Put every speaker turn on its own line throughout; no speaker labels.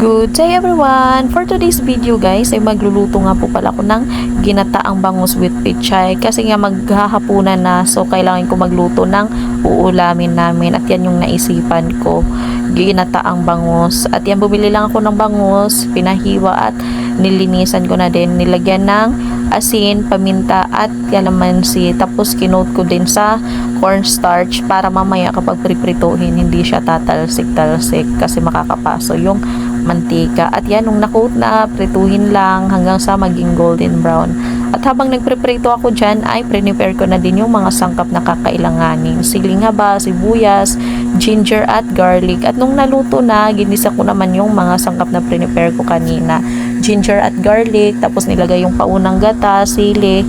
Good day everyone! For today's video guys ay magluluto nga po pala ako ng ginataang bangus with pechay kasi nga maghahapunan na, so kailangan ko magluto ng uulamin namin at yan yung naisipan ko, ginataang bangus. At yan, bumili lang ako ng bangus, pinahiwa at nilinisan ko na din, nilagyan ng asin, paminta at kalamansi, tapos kinoat ko din sa cornstarch para mamaya kapag priprituhin hindi siya tatalsik-talsik kasi makakapaso yung mantika. At yan, nung nakoat na, prituhin lang hanggang sa maging golden brown. At habang nagpreprito ako dyan, ay prepare ko na din yung mga sangkap na kakailanganin. Siling haba, sibuyas, ginger at garlic. At nung naluto na, ginisa ko naman yung mga sangkap na prepare ko kanina. Ginger at garlic, tapos nilagay yung paunang gata, sili,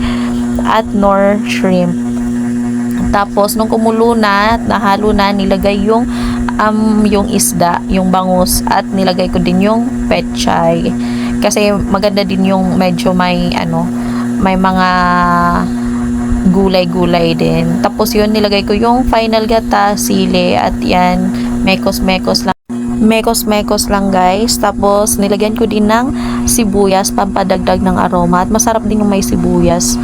at nor shrimp. Tapos nung kumulo na, nahalo na, nilagay yung isda, yung bangus, at nilagay ko din yung pechay. Kasi maganda din yung medyo may may mga gulay-gulay din. Tapos yun, nilagay ko yung final gata, sili, at yan, mekos-mekos lang guys. Tapos nilagyan ko din ng sibuyas, pampadagdag ng aroma, at masarap din yung may sibuyas,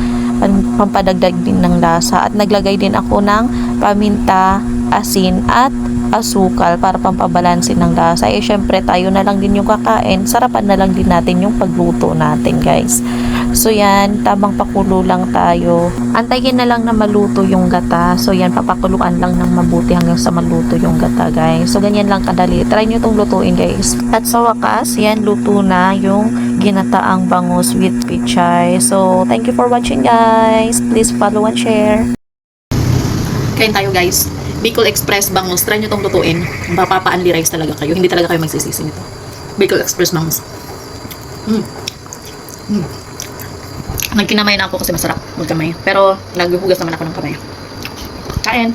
pampadagdag din ng lasa. At naglagay din ako ng paminta, asin at asukal para pampabalansin ng lasa. Eh syempre tayo na lang din yung kakain, sarapan na lang din natin yung pagluto natin guys. So yan, tamang pakulo lang tayo, antayin na lang na maluto yung gata. So yan, papakuluan lang ng mabuti hanggang sa maluto yung gata guys. So ganyan lang kadali, try nyo itong lutuin guys. At sa wakas, yan, luto na yung ginataang bangus with pechay. So thank you for watching guys, please follow and share.
Kain tayo guys. Bicol Express bangus. Try nyo itong lutuin. Mapapa-unli rice talaga kayo. Hindi talaga kayo magsisisi nito. Bicol Express bangus. Nagkinamay na ako kasi masarap magkamay. Pero naghuhugas naman ako ng kamay. Kain!